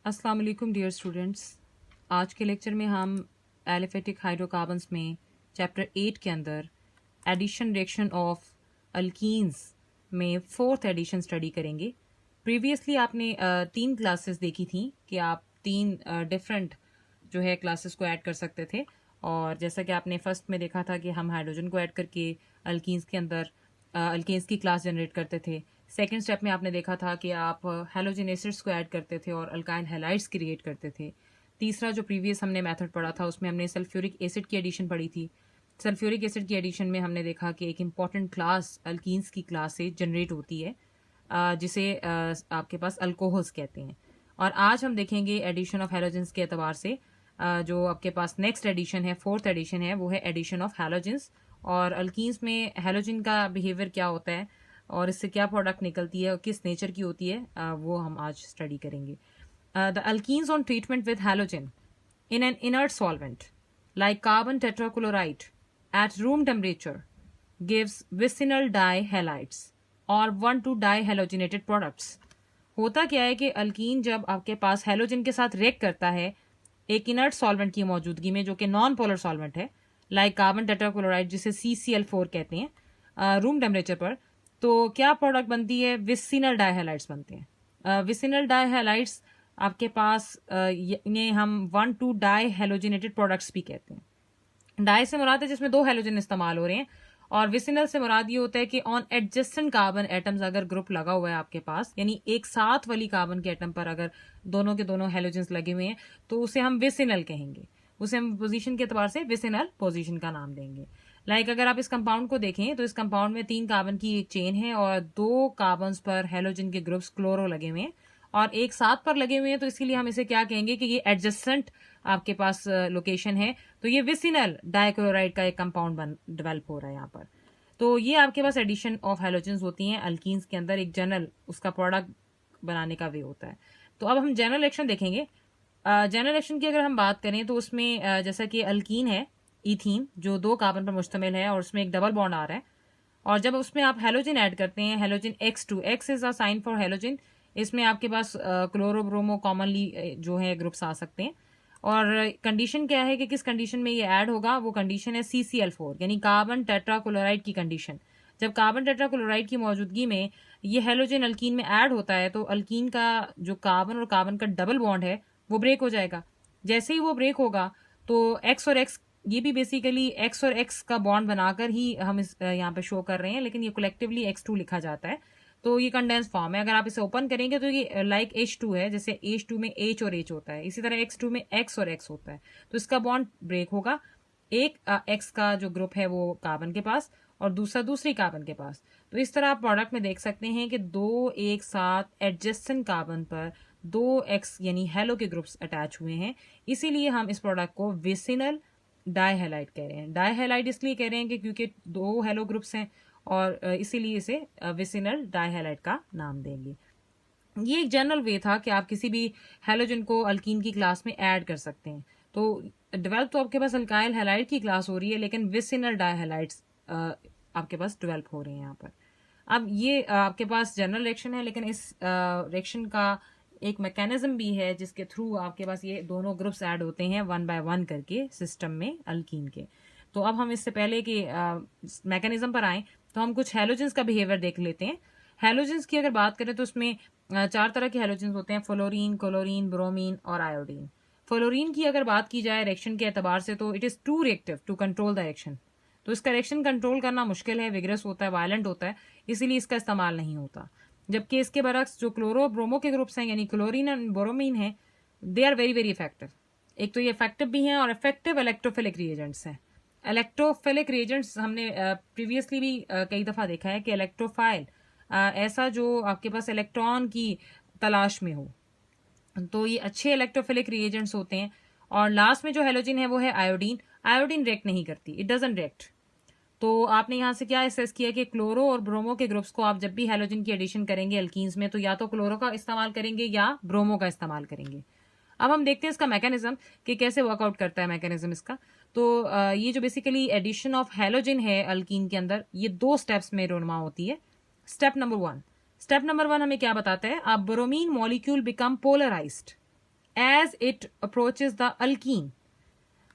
अस्सलाम वालेकुम dear students. आज के लेक्चर में हम एलिफेटिक हाइड्रोकार्बन्स में चैप्टर 8 के अंदर एडिशन रिएक्शन ऑफ अल्कीन्स में फोर्थ एडिशन स्टडी करेंगे। प्रीवियसली आपने 3 क्लासेस देखी थी कि आप 3 डिफरेंट जो है क्लासेस को ऐड कर सकते थे। और जैसा कि आपने फर्स्ट में देखा था कि हम हाइड्रोजन को ऐड करके अल्कीन्स के अंदर अल्केन्स की क्लास जनरेट करते थे। सेकेंड स्टेप में आपने देखा था कि आप हैलोजन एसिड्स को ऐड करते थे और अल्काइन हैलाइड्स क्रिएट करते थे। तीसरा जो प्रीवियस हमने मेथड पढ़ा था उसमें हमने सल्फ्यूरिक एसिड की एडिशन पढ़ी थी। सल्फ्यूरिक एसिड की एडिशन में हमने देखा कि एक इंपॉर्टेंट क्लास अल्कीन्स की क्लास से जनरेट होती है जिसे आपके पास अल्कोहल्स कहते हैं। और आज हम देखेंगे एडिशन ऑफ हैलोजेंस के एतबार से जो आपके पास नेक्स्ट एडिशन है, फोर्थ एडिशन है, वो है एडिशन ऑफ हैलोजेंस। और अल्कीन्स में हैलोजन का बिहेवियर क्या होता है और इससे क्या प्रोडक्ट निकलती है और किस नेचर की होती है, वो हम आज स्टडी करेंगे। The alkenes on treatment with halogen in an inert solvent like carbon tetrachloride at room temperature gives vicinal dihalides or 1,2 dihalogenated products। होता क्या है कि अल्कीन जब आपके पास हैलोजन के साथ रिएक्ट करता है एक इनर्ट सॉल्वेंट की मौजूदगी में, जो कि नॉन पोलर सॉल्वेंट है लाइक कार्बन टेट्राक्लोराइड जिसे CCl4 कहते हैं, रूम टेम्परेचर पर, तो क्या प्रोडक्ट बनती है? विसिनल डाइहैलाइड्स बनते हैं। विसिनल डाइहैलाइड्स आपके पास इन्हें हम 1,2 डाई हेलोजिनेटेड प्रोडक्ट्स भी कहते हैं। डाई से मुराद है जिसमें 2 हेलोजन इस्तेमाल हो रहे हैं, और विसिनल से मुराद ये होता है कि ऑन एडजेसेंट कार्बन एटम्स अगर ग्रुप लगा हुआ है आपके पास, यानी एक साथ वाली कार्बन के एटम पर अगर दोनों के दोनों हेलोजन्स लगे हुए हैं तो उसे हम विसिनल कहेंगे। उसे हम पोजीशन के एतबार से विसिनल पोजीशन का नाम देंगे। लाइक अगर आप इस कंपाउंड को देखें तो इस कंपाउंड में 3 कार्बन की एक चेन है और 2 कार्बन पर हेलोजन के ग्रुप्स क्लोरो लगे हुए हैं और एक साथ पर लगे हुए हैं, तो इसीलिए हम इसे क्या कहेंगे कि ये एडजेसेंट आपके पास लोकेशन है। तो ये विसिनल डाइक्लोराइड का एक कंपाउंड डेवलप हो रहा है यहाँ पर। तो ये आपके पास एडिशन ऑफ हैलोजन्स होती हैं अल्कीन्स के अंदर, एक जनरल उसका प्रोडक्ट बनाने का वे होता है। तो अब हम जनरल रिएक्शन देखेंगे। जनरल रिएक्शन की अगर हम बात करें तो उसमें जैसा कि अल्कीन है इथीन जो 2 कार्बन पर मुश्तमिल है और उसमें एक डबल बॉन्ड आ रहा है, और जब उसमें आप हैलोजन ऐड करते हैं, halogen X2, X is a sign for halogen, इसमें आपके पास क्लोरोब्रोमो कॉमनली जो है ग्रुप्स आ सकते हैं। और कंडीशन क्या है कि किस कंडीशन में ये ऐड होगा? वो कंडीशन है CCl4 यानी कार्बन टेट्राक्लोराइड की कंडीशन। जब कार्बन टेट्राक्लोराइड की मौजूदगी में ये हैलोजन अल्कीन में ऐड होता है तो अल्कीन का जो कार्बन और कार्बन का डबल बॉन्ड है वो ब्रेक हो जाएगा। जैसे ही वो ब्रेक होगा तो X और X, ये भी बेसिकली X और X का बॉन्ड बनाकर ही हम इस यहाँ पे शो कर रहे हैं, लेकिन ये कलेक्टिवली X2 लिखा जाता है। तो ये कंडेंस फॉर्म है। अगर आप इसे ओपन करेंगे तो ये लाइक H2 है, जैसे H2 में H और H होता है, इसी तरह X2 में X और X होता है। तो इसका बॉन्ड ब्रेक होगा, एक X का जो ग्रुप है वो कार्बन के पास और दूसरा दूसरी कार्बन के पास। तो इस तरह आप प्रोडक्ट में देख सकते हैं कि 2 एक साथ एडजेसेंट कार्बन पर 2 X यानी हेलो के ग्रुप्स अटैच हुए हैं। इसीलिए हम इस प्रोडक्ट को विसिनल डाइहैलाइड कह रहे हैं। डाइहैलाइड इसलिए कह रहे हैं कि क्योंकि 2 हेलो ग्रुप्स हैं और इसीलिए इसे विसिनल डाइहैलाइड का नाम देंगे। ये एक जनरल वे था कि आप किसी भी हैलोजन को अल्कीन की क्लास में ऐड कर सकते हैं। तो डेवलप तो आपके पास अल्काइल हैलाइड की क्लास हो रही है, लेकिन विसिनल डाइहैलाइड्स आपके पास डेवलप हो रहे हैं यहाँ पर। अब ये आपके पास जनरल रिएक्शन है, लेकिन इस रिएक्शन का एक मैकेनिज्म भी है जिसके थ्रू आपके पास ये दोनों ग्रुप्स ऐड होते हैं 1 बाय 1 करके सिस्टम में अल्कीन के। तो अब हम इससे पहले कि मैकेनिज्म पर आए तो हम कुछ हैलोजेंस का बिहेवियर देख लेते हैं। हैलोजेंस की अगर बात करें तो उसमें 4 तरह के हैलोजेंस होते हैं: फ्लोरीन, क्लोरीन, ब्रोमीन और आयोडीन। फ्लोरीन की अगर बात की जाए रिएक्शन के एतबार से तो it is too reactive to control the reaction. तो इसका रिएक्शन कंट्रोल करना मुश्किल है, विग्रस होता है, वायलेंट होता है, इसीलिए इसका इस्तेमाल नहीं होता। जबकि इसके बरक्स जो क्लोरो ब्रोमो के ग्रुप्स हैं यानी क्लोरीन एंड ब्रोमीन है, they are very very effective. एक तो ये इफेक्टिव भी हैं और इफेक्टिव इलेक्ट्रोफिलिक रिएजेंट्स हैं। इलेक्ट्रोफिलिक रिएजेंट्स हमने प्रीवियसली भी कई दफ़ा देखा है कि इलेक्ट्रोफाइल ऐसा जो आपके पास इलेक्ट्रॉन की तलाश में हो, तो ये अच्छे इलेक्ट्रोफिलिक रिएजेंट्स होते हैं। और लास्ट में जो हैलोजन है वो है आयोडीन। आयोडीन रिएक्ट नहीं करती, इट डजंट रिएक्ट। तो आपने यहाँ से क्या असेस किया कि क्लोरो और ब्रोमो के ग्रुप्स को आप जब भी हैलोजन की एडिशन करेंगे अल्कीन्स में तो या तो क्लोरो का इस्तेमाल करेंगे या ब्रोमो का इस्तेमाल करेंगे। अब हम देखते हैं इसका मैकेनिज्म कि कैसे वर्कआउट करता है मैकेनिज्म इसका। तो ये जो बेसिकली एडिशन ऑफ हैलोजन है अल्कीन के अंदर, ये 2 स्टेप्स में रोनमा होती है। स्टेप नंबर 1 हमें क्या बताता है? अब bromine molecule become polarized as it approaches the alkene.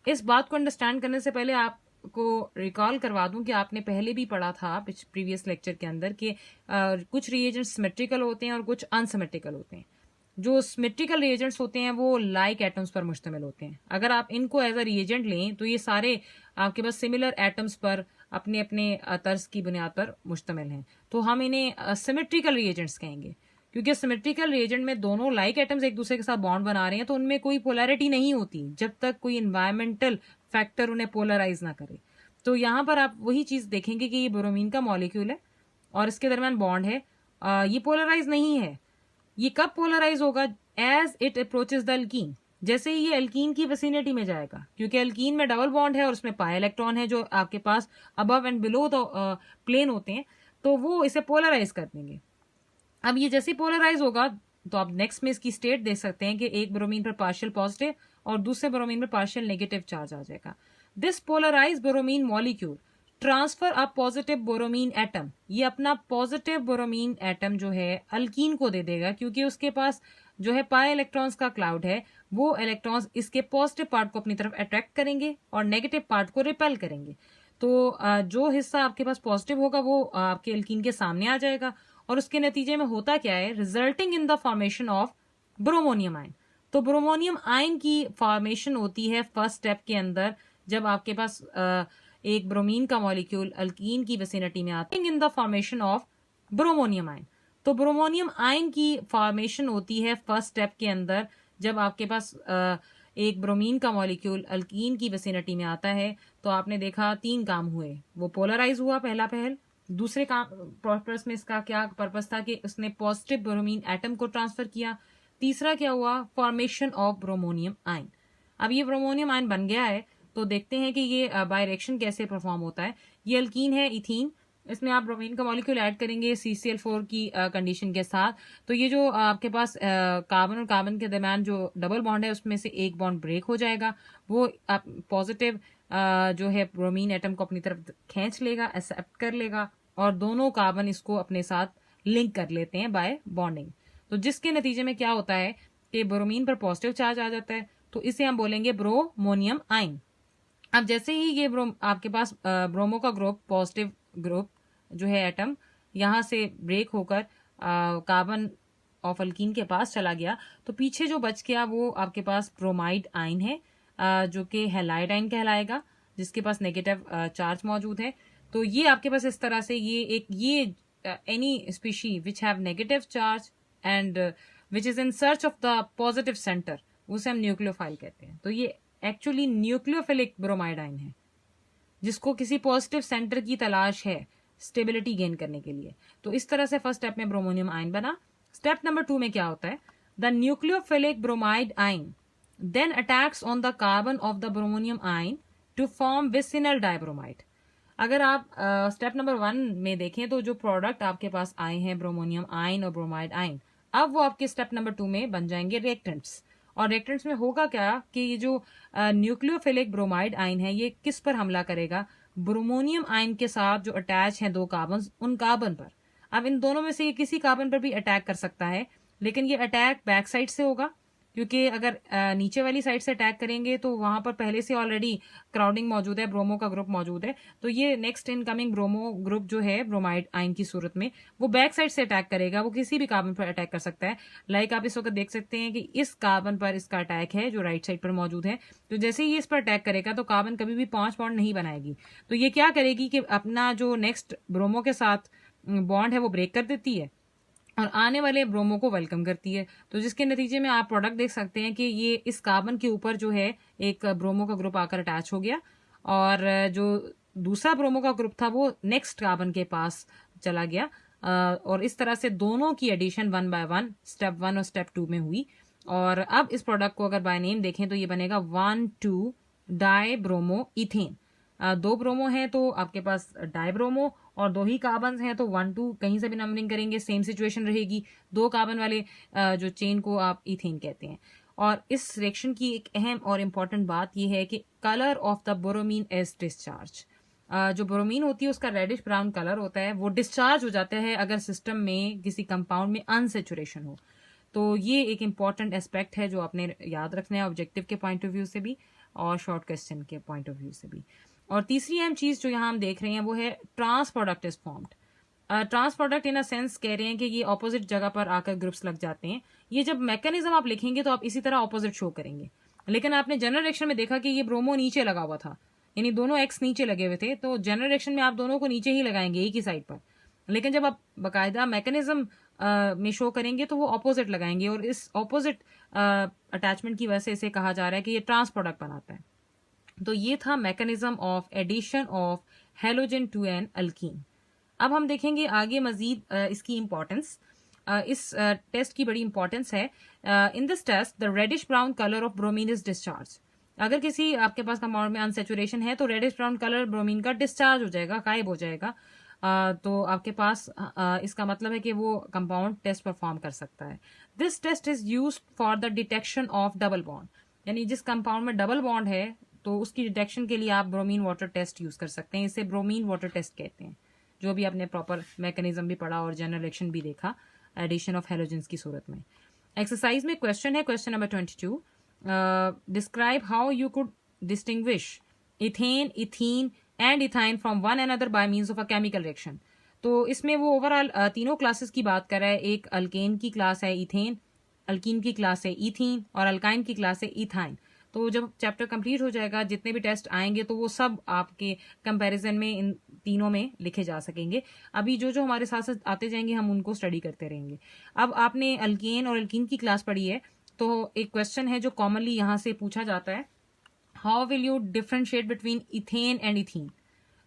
इस बात को अंडरस्टैंड करने से पहले आपको रिकॉल करवा दूं कि आपने पहले भी पढ़ा था प्रीवियस लेक्चर के अंदर कि कुछ रिएजेंट्स सिमेट्रिकल होते हैं और कुछ अनसिमेट्रिकल होते हैं। जो सिमेट्रिकल रिएजेंट्स होते हैं वो लाइक एटम्स पर मुश्तमिल होते हैं। अगर आप इनको एज अ रिएजेंट लें तो ये सारे आपके पास सिमिलर एटम्स पर अपने अपने तर्ज की बुनियाद पर मुश्तमिल हैं, तो हम इन्हें सिमेट्रिकल रिएजेंट्स कहेंगे। क्योंकि सिमेट्रिकल रिएजेंट में दोनों लाइक एटम्स एक दूसरे के साथ बॉन्ड बना रहे हैं, तो उनमें कोई पोलैरिटी नहीं होती जब तक कोई इन्वायरमेंटल फैक्टर उन्हें पोलराइज ना करे। तो यहाँ पर आप वही चीज देखेंगे कि ये ब्रोमीन का मॉलिक्यूल है और इसके दरमियान बॉन्ड है, ये पोलराइज नहीं है। ये कब पोलराइज होगा? As it approaches the alkene, जैसे ही ये अल्कीन की विसिनिटी में जाएगा, क्योंकि अल्कीन में डबल बॉन्ड है और उसमें पाई इलेक्ट्रॉन है जो आपके पास above and below the plane होते हैं, तो वो इसे पोलराइज कर देंगे। अब ये जैसे पोलराइज होगा तो आप नेक्स्ट में इसकी स्टेट देख सकते हैं कि एक ब्रोमीन पर पार्शियल पॉजिटिव और दूसरे ब्रोमीन पर पार्शियल नेगेटिव चार्ज आ जाएगा। This polarise bromine molecule transfer a positive bromine atom, ये अपना पॉजिटिव बोरोमीन एटम जो है अल्कीन को दे देगा, क्योंकि उसके पास जो है पाई इलेक्ट्रॉन्स का क्लाउड है, वो इलेक्ट्रॉन्स इसके पॉजिटिव पार्ट को अपनी तरफ अट्रैक्ट करेंगे और नेगेटिव पार्ट को रिपेल करेंगे। तो जो हिस्सा आपके पास पॉजिटिव होगा वो आपके अल्कीन के सामने आ जाएगा और उसके नतीजे में होता क्या है? Resulting in the formation of bromonium ion. तो ब्रोमोनियम आयन की फॉर्मेशन होती है फर्स्ट स्टेप के अंदर, जब आपके पास एक ब्रोमीन का मॉलिक्यूल अल्कीन की विसिनिटी में आता है, in the formation of bromonium ion. तो ब्रोमोनियम आयन की फॉर्मेशन होती है फर्स्ट स्टेप के अंदर, जब आपके पास एक ब्रोमीन का मॉलिक्यूल अल्कीन की विसिनिटी में आता है। तो आपने देखा 3 काम हुए, वो पोलराइज हुआ पहला पहल, दूसरे काम पर्पस में इसका क्या पर्पस था कि उसने पॉजिटिव ब्रोमीन एटम को ट्रांसफर किया, तीसरा क्या हुआ? Formation of bromonium ion. अब ये ब्रोमोनियम आयन बन गया है, तो देखते हैं कि ये बाय रिएक्शन कैसे परफॉर्म होता है। ये अल्कीन है इथीन, इसमें आप ब्रोमीन का मॉलिक्यूल ऐड करेंगे CCl4 की कंडीशन के साथ, तो ये जो आपके पास कार्बन और कार्बन के दरमियान जो डबल बॉन्ड है उसमें से एक बॉन्ड ब्रेक हो जाएगा, वो आप पॉजिटिव जो है ब्रोमीन एटम को अपनी तरफ खींच लेगा, एक्सेप्ट कर लेगा और दोनों कार्बन इसको अपने साथ लिंक कर लेते हैं बाय बॉन्डिंग। तो जिसके नतीजे में क्या होता है कि ब्रोमीन पर पॉजिटिव चार्ज आ जाता है, तो इसे हम बोलेंगे ब्रोमोनियम आयन। अब जैसे ही ये आपके पास ब्रोमो का ग्रुप पॉजिटिव ग्रुप जो है एटम यहाँ से ब्रेक होकर कार्बन ऑफ अल्कीन के पास चला गया, तो पीछे जो बच गया वो आपके पास ब्रोमाइड आयन है, जो कि हैलाइड आयन कहलाएगा, जिसके पास नेगेटिव चार्ज मौजूद है। तो ये आपके पास इस तरह से ये any species which have negative charge and which is in search of the positive centre, उसे हम न्यूक्लियोफाइल कहते हैं। तो ये एक्चुअली न्यूक्लियोफिलिक ब्रोमाइड आयन है, जिसको किसी पॉजिटिव सेंटर की तलाश है स्टेबिलिटी गेन करने के लिए। तो इस तरह से फर्स्ट स्टेप में ब्रोमोनियम आयन बना। स्टेप नंबर 2 में क्या होता है? The nucleophilic bromide ion then attacks on the carbon of the bromonium ion to form vicinal dibromide. अगर आप स्टेप नंबर 1 में देखें तो जो प्रोडक्ट आपके पास आए हैं ब्रोमोनियम आयन और ब्रोमाइड आयन, अब वो आपके स्टेप नंबर 2 में बन जाएंगे रिएक्टेंट्स। और रिएक्टेंट्स में होगा क्या कि ये जो न्यूक्लियोफिलिक ब्रोमाइड आयन है ये किस पर हमला करेगा? ब्रोमोनियम आयन के साथ जो अटैच हैं 2 कार्बन, उन कार्बन पर। अब इन दोनों में से ये किसी कार्बन पर भी अटैक कर सकता है, लेकिन ये अटैक बैक साइड से होगा, क्योंकि अगर नीचे वाली साइड से अटैक करेंगे तो वहां पर पहले से ऑलरेडी क्राउडिंग मौजूद है, ब्रोमो का ग्रुप मौजूद है, तो ये नेक्स्ट इनकमिंग ब्रोमो ग्रुप जो है ब्रोमाइड आयन की सूरत में वो बैक साइड से अटैक करेगा, वो किसी भी कार्बन पर अटैक कर सकता है। लाइक आप इस वक्त देख सकते हैं कि इस कार्बन पर इसका अटैक है जो राइट साइड पर मौजूद है। तो जैसे ही इस पर अटैक करेगा तो कार्बन कभी भी 5 बॉन्ड नहीं बनाएगी, तो ये क्या करेगी कि अपना जो नेक्स्ट ब्रोमो के साथ बॉन्ड है वो ब्रेक कर देती है और आने वाले ब्रोमो को वेलकम करती है। तो जिसके नतीजे में आप प्रोडक्ट देख सकते हैं कि ये इस कार्बन के ऊपर जो है एक ब्रोमो का ग्रुप आकर अटैच हो गया और जो दूसरा ब्रोमो का ग्रुप था वो नेक्स्ट कार्बन के पास चला गया, और इस तरह से दोनों की एडिशन 1 बाय 1 स्टेप 1 और स्टेप 2 में हुई। और अब इस प्रोडक्ट को अगर बाय नेम देखें तो ये बनेगा 1,2 डाई ब्रोमो इथेन। 2 ब्रोमो है तो आपके पास डाइब्रोमो, और 2 ही कार्बन हैं तो 1,2 कहीं से भी नंबरिंग करेंगे सेम सिचुएशन रहेगी। 2 कार्बन वाले जो चेन को आप इथेन कहते हैं। और इस रिएक्शन की एक अहम और इम्पॉर्टेंट बात यह है कि colour of the bromine is discharge. जो बोरोमीन होती है उसका रेडिश ब्राउन कलर होता है, वो डिस्चार्ज हो जाता है अगर सिस्टम में किसी कंपाउंड में अनसेचुरेशन हो। तो ये एक इम्पॉर्टेंट एस्पेक्ट है जो आपने याद रखना है ऑब्जेक्टिव के पॉइंट ऑफ व्यू से भी और शॉर्ट क्वेश्चन के पॉइंट ऑफ व्यू से भी। और तीसरी अहम चीज जो यहाँ हम देख रहे हैं वो है trans product is formed. Trans product in a sense कह रहे हैं कि ये ऑपोजिट जगह पर आकर ग्रुप्स लग जाते हैं। ये जब मैकेनिज्म आप लिखेंगे तो आप इसी तरह ऑपोजिट शो करेंगे, लेकिन आपने जनरल रिएक्शन में देखा कि ये ब्रोमो नीचे लगा हुआ था, यानी दोनों एक्स नीचे लगे हुए थे, तो जनरल रिएक्शन में आप दोनों को नीचे ही लगाएंगे एक ही साइड पर। लेकिन जब आप बाकायदा मैकेनिज्म में शो करेंगे तो वो ऑपोजिट लगाएंगे, और इस ऑपोजिट अटैचमेंट की वजह से इसे कहा जा रहा है कि ये ट्रांस प्रोडक्ट बनाता है। तो ये था mechanism of addition of halogen to an alkene. अब हम देखेंगे आगे मजीद इसकी इंपॉर्टेंस। इस टेस्ट की बड़ी इंपॉर्टेंस है। In this test the reddish brown colour of bromine is discharge. अगर किसी आपके पास कंपाउंड में अनसेचुरेशन है तो रेडिश ब्राउन कलर ब्रोमीन का डिस्चार्ज हो जाएगा, गायब हो जाएगा। तो आपके पास इसका मतलब है कि वो कंपाउंड टेस्ट परफॉर्म कर सकता है। This test is used for the detection of double bond, यानी जिस कंपाउंड में डबल बॉन्ड है तो उसकी डिटेक्शन के लिए आप ब्रोमीन वाटर टेस्ट यूज कर सकते हैं। इसे ब्रोमीन वाटर टेस्ट कहते हैं, जो भी आपने प्रॉपर मैकेनिज्म भी पढ़ा और जनरल रिएक्शन भी देखा एडिशन ऑफ हेलोजेंस की सूरत में। एक्सरसाइज में क्वेश्चन है, question number 22, describe how you could distinguish ethane, ethene and ethyne from one another bye means of a chemical reaction. तो इसमें वो ओवरऑल तीनों क्लासेस की बात कर रहा है। एक अल्केन की क्लास है इथेन, अल्कीन की क्लास है इथीन और अल्काइन की क्लास है इथाइन। तो जब चैप्टर कंप्लीट हो जाएगा, जितने भी टेस्ट आएंगे तो वो सब आपके कंपैरिजन में इन तीनों में लिखे जा सकेंगे। अभी जो जो हमारे साथ साथ आते जाएंगे हम उनको स्टडी करते रहेंगे। अब आपने अल्केन और अल्कीन की क्लास पढ़ी है, तो एक क्वेश्चन है जो कॉमनली यहाँ से पूछा जाता है, how will you differentiate between ethane and ethene.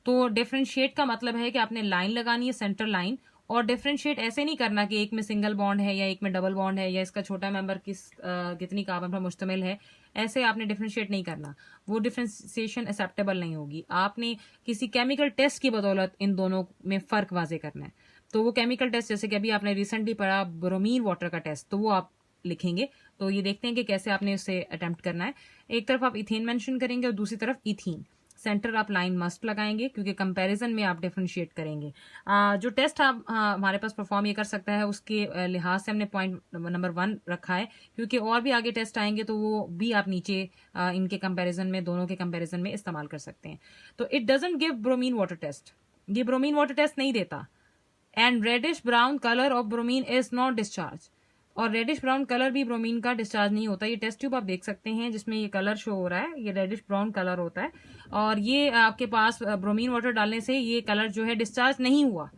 तो डिफरेंशिएट का मतलब है कि आपने लाइन लगानी है, सेंटर लाइन, और डिफरेंशिएट ऐसे नहीं करना कि एक में सिंगल बॉन्ड है या एक में डबल बॉन्ड है या इसका छोटा मेंबर कितनी कार्बन पर मुश्तमिल है, ऐसे आपने डिफरेंशिएट नहीं करना। वो डिफरेंशिएशन एक्सेप्टेबल नहीं होगी। आपने किसी केमिकल टेस्ट की बदौलत इन दोनों में फर्क वाजे करना है। तो वो केमिकल टेस्ट जैसे कि अभी आपने रिसेंटली पढ़ा ब्रोमीन वाटर का टेस्ट, तो वो आप लिखेंगे। तो ये देखते हैं कि कैसे आपने उसे अटेम्प्ट करना है। एक तरफ आप इथेन मेंशन करेंगे और दूसरी तरफ इथीन। सेंटर आप लाइन मस्ट लगाएंगे क्योंकि कंपैरिजन में आप डिफरेंशिएट करेंगे। जो टेस्ट आप हमारे पास परफॉर्म ये कर सकता है उसके लिहाज से हमने पॉइंट नंबर 1 रखा है, क्योंकि और भी आगे टेस्ट आएंगे तो वो भी आप नीचे इनके कंपैरिजन में, दोनों के कंपैरिजन में इस्तेमाल कर सकते हैं। तो it doesn't give bromine water test, ये ब्रोमीन वाटर टेस्ट नहीं देता। And reddish brown colour of bromine is not discharge, और रेडिश ब्राउन कलर भी ब्रोमीन का डिस्चार्ज नहीं होता। ये टेस्ट ट्यूब आप देख सकते हैं जिसमें ये कलर शो हो रहा है, ये रेडिश ब्राउन कलर होता है, और ये आपके पास ब्रोमीन वाटर डालने से ये कलर जो है डिस्चार्ज नहीं हुआ।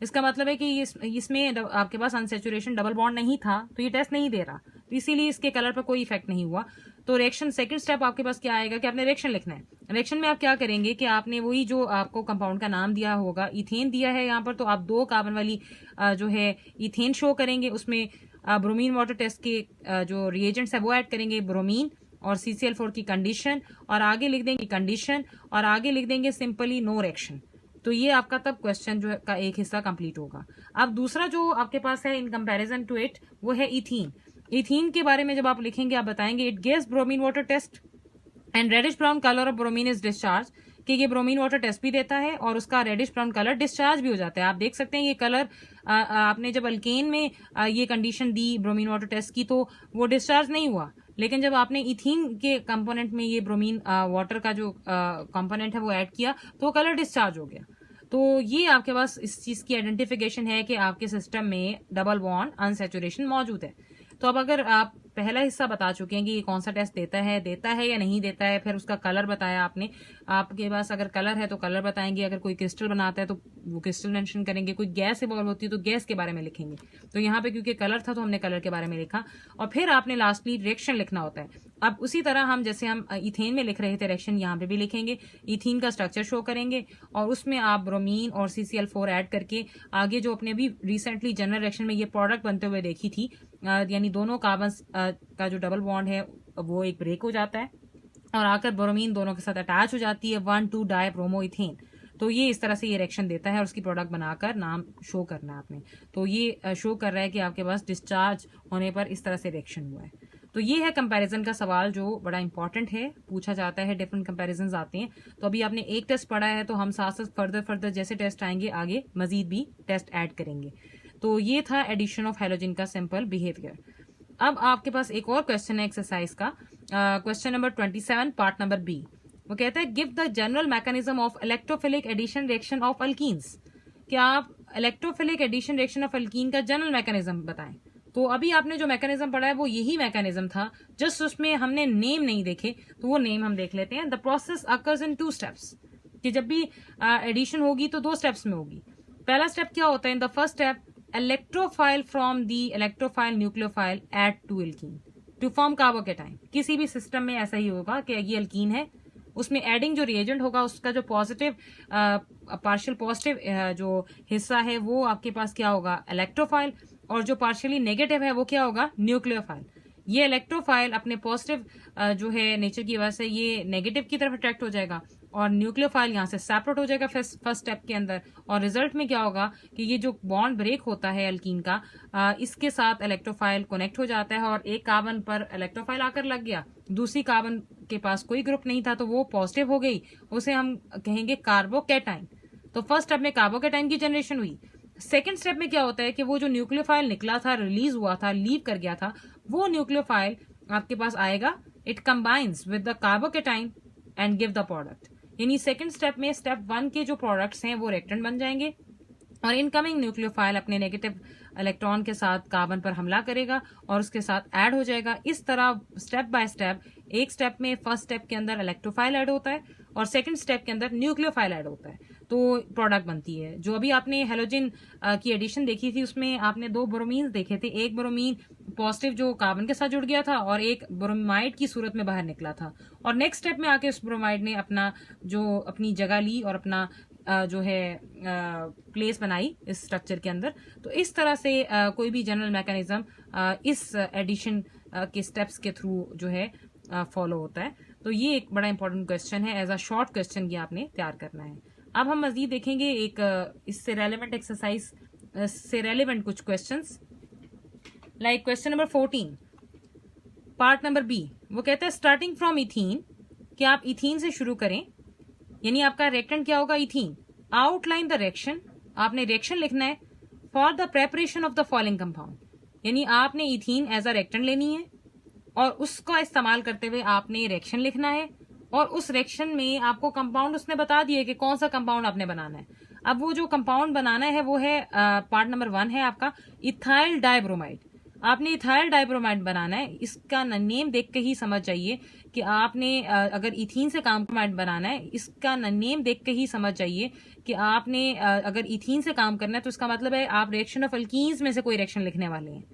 इसका मतलब है कि इसमें आपके पास अनसेचुरेशन डबल बॉन्ड नहीं था, तो ये टेस्ट नहीं दे रहा, तो इसीलिए इसके कलर पर कोई इफेक्ट नहीं हुआ। तो रिएक्शन सेकंड स्टेप आपके पास क्या आएगा कि आपने रिएक्शन लिखना है। रिएक्शन में आप क्या करेंगे कि आपने वही जो आपको कंपाउंड का नाम दिया होगा, इथेन दिया है यहाँ पर, तो आप 2 कार्बन वाली जो है इथेन शो करेंगे। उसमें ब्रोमीन वाटर टेस्ट के जो रिएजेंट्स है वो ऐड करेंगे, ब्रोमीन और CCl4 की कंडीशन, और आगे लिख देंगे कंडीशन, और आगे लिख देंगे सिंपली नो रिएक्शन। तो ये आपका तब क्वेश्चन जो का एक हिस्सा कंप्लीट होगा। अब दूसरा जो आपके पास है इन कंपैरिजन टू इट, वो है इथीन। इथीन के बारे में जब आप लिखेंगे आप बताएंगे it gives bromine water test and reddish brown colour of bromine is discharge, कि ये ब्रोमीन वाटर टेस्ट भी देता है और उसका रेडिश ब्राउन कलर डिस्चार्ज भी हो जाता है। आप देख सकते हैं ये कलर आपने जब अल्केन में ये कंडीशन दी ब्रोमीन वाटर टेस्ट की तो वो डिस्चार्ज नहीं हुआ, लेकिन जब आपने इथीन के कंपोनेंट में ये ब्रोमीन वाटर का जो कंपोनेंट है वो ऐड किया तो कलर डिस्चार्ज हो गया। तो ये आपके पास इस चीज की आइडेंटिफिकेशन है कि आपके सिस्टम में डबल बॉन्ड अनसैचुरेशन मौजूद है। तो अब अगर आप पहला हिस्सा बता चुके हैं कि ये कौन सा टेस्ट देता है या नहीं देता है, फिर उसका कलर बताया आपने, आपके पास अगर कलर है तो कलर बताएंगे, अगर कोई क्रिस्टल बनाता है तो वो क्रिस्टल मेंशन करेंगे, कोई गैस इवॉल्व होती है तो गैस के बारे में लिखेंगे। तो यहाँ पे क्योंकि कलर था तो हमने कलर के बारे में लिखा, और फिर आपने लास्टली रिएक्शन लिखना होता है। अब उसी तरह हम जैसे हम इथेन में लिख रहे थे रिएक्शन, यहाँ पे भी लिखेंगे, इथीन का स्ट्रक्चर शो करेंगे और उसमें आप ब्रोमीन और CCl4 ऐड करके आगे जो अपने भी रिसेंटली जनरल रिएक्शन में ये प्रोडक्ट बनते हुए देखी थी, यानी दोनों कार्बन का जो डबल बॉन्ड है वो एक ब्रेक हो जाता है और आकर ब्रोमीन दोनों के साथ अटैच हो जाती है 1,2 डाइब्रोमो इथेन। तो ये इस तरह से ये रिएक्शन देता है और उसकी प्रोडक्ट बनाकर नाम शो करना है आपने। तो ये शो कर रहा है कि आपके पास डिस्चार्ज होने पर इस तरह से रिएक्शन हुआ है। तो ये है कंपैरिजन का सवाल जो बड़ा इंपॉर्टेंट है, पूछा जाता है, डिफरेंट कंपैरिजन आते हैं। तो अभी आपने एक टेस्ट पढ़ा है तो हम साथ साथ फर्दर जैसे टेस्ट आएंगे आगे मजीद भी टेस्ट ऐड करेंगे। तो ये था एडिशन ऑफ हेलोजन का सिंपल बिहेवियर। अब आपके पास एक और क्वेश्चन है एक्सरसाइज का, question number 27 part number B. वो कहता है give the general mechanism of electrophilic addition reaction of alkenes. क्या आप electrophilic addition reaction of alkene का जनरल मैकेनिज्म बताएं। तो अभी आपने जो मैकेनिज्म पढ़ा है वो यही मैकेनिज्म था, जस्ट उसमें हमने नेम नहीं देखे, तो वो नेम हम देख लेते हैं। The process occurs in 2 steps, कि जब भी एडिशन होगी तो 2 स्टेप्स में होगी। पहला स्टेप क्या होता है, in the first step electrophile from the electrophile nucleophile add to alkene to form carbocation. किसी भी सिस्टम में ऐसा ही होगा कि ये अल्कीन है, उसमें एडिंग जो रिएजेंट होगा उसका जो पॉजिटिव पार्शियल पॉजिटिव जो हिस्सा है वो आपके पास क्या होगा, इलेक्ट्रोफाइल, और जो पार्शियली नेगेटिव है वो क्या होगा, न्यूक्लियोफाइल। ये इलेक्ट्रोफाइल अपने पॉजिटिव जो है नेचर की वजह से ये नेगेटिव की तरफ अट्रैक्ट हो जाएगा, और न्यूक्लियोफाइल यहाँ से सेपरेट हो जाएगा फर्स्ट स्टेप के अंदर, और रिजल्ट में क्या होगा कि ये जो बॉन्ड ब्रेक होता है अल्कीन का, इसके साथ इलेक्ट्रोफाइल कनेक्ट हो जाता है, और एक कार्बन पर इलेक्ट्रोफाइल आकर लग गया, दूसरी कार्बन के पास कोई ग्रुप नहीं था तो वो पॉजिटिव हो गई, उसे हम कहेंगे कार्बोकेटाइन। तो फर्स्ट स्टेप में कार्बोकेटाइन की जनरेशन हुई। सेकेंड स्टेप में क्या होता है कि वो जो न्यूक्लियोफाइल निकला था, रिलीज हुआ था, लीव कर गया था, वो न्यूक्लियोफाइल आपके पास आएगा, it combines with the carbocation and give the product. यानी सेकंड स्टेप में स्टेप 1 के जो प्रोडक्ट्स हैं वो रिएक्टेंट बन जाएंगे, और इनकमिंग न्यूक्लियोफाइल अपने नेगेटिव इलेक्ट्रॉन के साथ कार्बन पर हमला करेगा और उसके साथ ऐड हो जाएगा। इस तरह स्टेप बाय स्टेप, एक स्टेप में फर्स्ट स्टेप के अंदर इलेक्ट्रोफाइल ऐड होता है और सेकंड स्टेप के अंदर न्यूक्लियोफाइल ऐड होता है, तो प्रोडक्ट बनती है। जो अभी आपने हेलोजन की एडिशन देखी थी उसमें आपने 2 ब्रोमीन देखे थे, एक ब्रोमीन पॉजिटिव जो कार्बन के साथ जुड़ गया था और एक ब्रोमाइड की सूरत में बाहर निकला था, और नेक्स्ट स्टेप में आके उस ब्रोमाइड ने अपनी जगह ली और अपना जो है प्लेस बनाई इस स्ट्रक्चर के अंदर। तो इस तरह से कोई भी जनरल मैकेनिज्म इस एडिशन के स्टेप्स के थ्रू जो है फॉलो होता है। तो ये एक बड़ा इंपॉर्टेंट क्वेश्चन है, एज अ शॉर्ट क्वेश्चन ये आपने तैयार करना है। अब हम मजीद देखेंगे एक इससे रेलेवेंट एक्सरसाइज से रेलेवेंट कुछ questions, like question number 14 part number B. वो कहता है स्टार्टिंग फ्रॉम इथीन, कि आप इथीन से शुरू करें, यानी आपका रिएक्टेंट क्या होगा, इथीन। आउटलाइन द रिएक्शन, आपने रिएक्शन लिखना है for the preparation of the following compound, यानी आपने इथीन एज अ रिएक्टेंट लेनी है और उसका इस्तेमाल करते हुए आपने रिएक्शन लिखना है, और उस रिएक्शन में आपको कंपाउंड उसने बता दिया कि कौन सा कंपाउंड आपने बनाना है। अब वो जो कंपाउंड बनाना है वो है पार्ट नंबर 1 है आपका इथाइल डाइब्रोमाइड। आपने इथाइल डाइब्रोमाइड बनाना है, इसका नेम देख के ही समझ जाइए कि आपने अगर इथीन से कार्बोमाइड बनाना है, इसका नेम देख के ही समझ जाइए कि आपने अगर इथीन से काम करना है तो इसका मतलब है आप रिएक्शन ऑफ अल्कीन्स में से कोई रिएक्शन लिखने वाले हैं।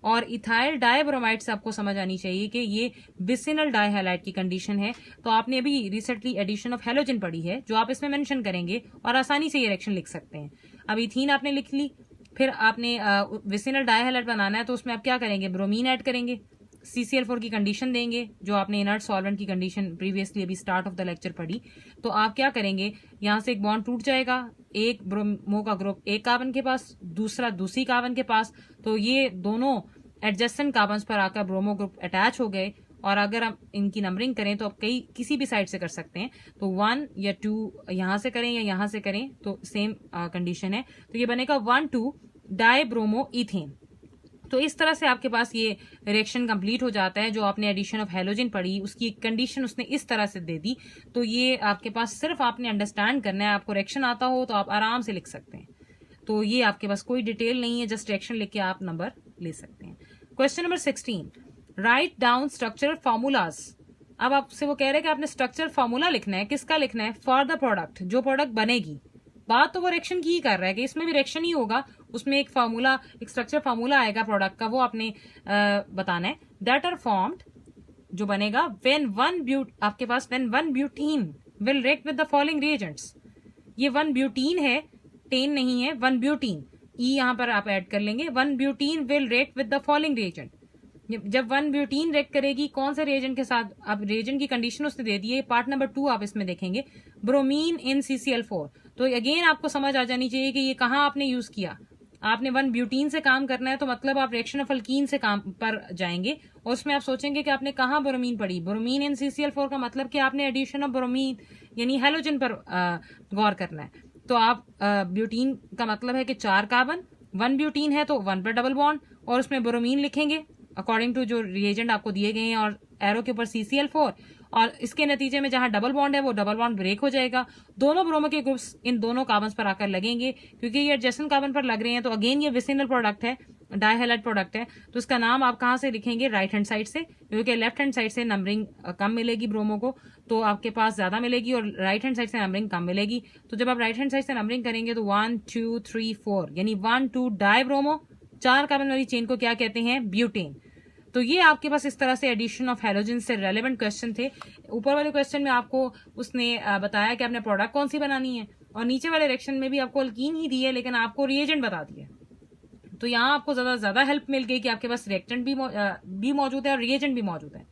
और इथाइल डाइब्रोमाइड से आपको समझ आनी चाहिए कि ये विसिनल डाइहैलाइड की कंडीशन है। तो आपने अभी रिसेंटली एडिशन ऑफ हेलोजन पढ़ी है जो आप इसमें मेंशन करेंगे और आसानी से ये रिएक्शन लिख सकते हैं। अब इथीन आपने लिख ली, फिर आपने विसिनल डाइहैलाइड बनाना है तो उसमें आप क्या करेंगे, ब्रोमीन ऐड करेंगे, CCl4 की कंडीशन देंगे, जो आपने इनर्ट सॉल्वेंट की कंडीशन प्रीवियसली अभी स्टार्ट ऑफ द लेक्चर पढ़ी। तो आप क्या करेंगे, यहां से एक बॉन्ड टूट जाएगा, एक ब्रोमो का ग्रुप एक कार्बन के पास, दूसरा दूसरी कार्बन के पास, तो ये दोनों एडजेसेंट कार्बन पर आकर ब्रोमो ग्रुप अटैच हो गए। और अगर हम इनकी नंबरिंग करें तो आप किसी भी साइड से कर सकते हैं, तो 1 या 2 यहां से करें या यहां से करें तो सेम कंडीशन है, तो ये बनेगा 1,2 डाइब्रोमो इथेन। तो इस तरह से आपके पास ये रिएक्शन कंप्लीट हो जाता है। जो आपने एडिशन ऑफ हेलोजन पढ़ी उसकी कंडीशन उसने इस तरह से दे दी, तो ये आपके पास सिर्फ आपने अंडरस्टैंड करना है। आपको रिएक्शन आता हो तो आप आराम से लिख सकते हैं, तो ये आपके पास कोई डिटेल नहीं है, जस्ट रिएक्शन लिख के आप नंबर ले सकते हैं। Question number 16, write down structural formulas. अब आपसे वो कह रहे हैं कि आपने स्ट्रक्चरल फॉर्मूला लिखना है, किसका लिखना है, फॉर द प्रोडक्ट, जो प्रोडक्ट बनेगी। बात तो वो रिएक्शन की ही कर रहा है कि इसमें भी रिएक्शन ही होगा, उसमें एक फार्मूला, एक स्ट्रक्चर फार्मूला आएगा प्रोडक्ट का, वो आपने बताना है। दैट आर फॉर्म्ड, जो बनेगा आपके पास when 1 butene will react with the following reagents. ये 1 ब्यूटीन है, 10 नहीं है, 1 ब्यूटीन, ई यहां पर आप ऐड कर लेंगे। 1 butene will react with the following reagent. जब 1 ब्यूटीन रिएक्ट करेगी कौन से रिएजेंट के साथ, अब रिएजेंट की कंडीशन उसने दे दी है, पार्ट नंबर 2 आप इसमें देखेंगे, ब्रोमीन इन CCl4। तो अगेन आपको समझ आ जानी चाहिए कि ये कहां आपने यूज किया। आपने 1 ब्यूटीन से काम करना है तो मतलब आप रिएक्शन ऑफ अल्कीन से काम पर जाएंगे, और उसमें आप सोचेंगे कि आपने कहां ब्रोमीन पढ़ी। ब्रोमीन इन CCl4 का मतलब कि आपने एडिशन ऑफ ब्रोमीन यानी हेलोजन पर गौर करना है। तो आप ब्यूटीन का मतलब है कि 4 कार्बन, 1 ब्यूटीन है तो 1 पर डबल बॉन्ड, और उसमें ब्रोमीन लिखेंगे अकॉर्डिंग टू जो रिएजेंट आपको दिए गए हैं, और एरो के ऊपर CCl4, और इसके नतीजे में जहां डबल बॉन्ड है वो डबल बॉन्ड ब्रेक हो जाएगा, दोनों ब्रोमो के ग्रुप्स इन दोनों कार्बन पर आकर लगेंगे। क्योंकि ये एडजेसेंट कार्बन पर लग रहे हैं तो अगेन ये विसिनल प्रोडक्ट है, डाइहैलाइड प्रोडक्ट है, तो इसका नाम आप कहां से लिखेंगे, राइट हैंड साइड से, क्योंकि लेफ्ट हैंड साइड से नंबरिंग कम मिलेगी ब्रोमो को, तो आपके पास ज्यादा मिलेगी, और राइट हैंड साइड से नंबरिंग कम मिलेगी। तो जब आप राइट हैंड साइड से नंबरिंग करेंगे तो 1 2 3 4 यानी 1 2 डाई ब्रोमो, 4 कार्बन वाली चेन को क्या कहते हैं, ब्यूटेन। तो ये आपके पास इस तरह से एडिशन ऑफ हैलोजन से रेलेवेंट क्वेश्चन थे। ऊपर वाले क्वेश्चन में आपको उसने बताया कि आपने प्रोडक्ट कौन सी बनानी है, और नीचे वाले सेक्शन में भी आपको अल्कीन ही दी है लेकिन आपको रिएजेंट बता दिया। तो यहाँ आपको ज्यादा हेल्प मिल गई कि आपके पास रिएक्टेंट भी मौजूद है और रिएजेंट भी मौजूद है।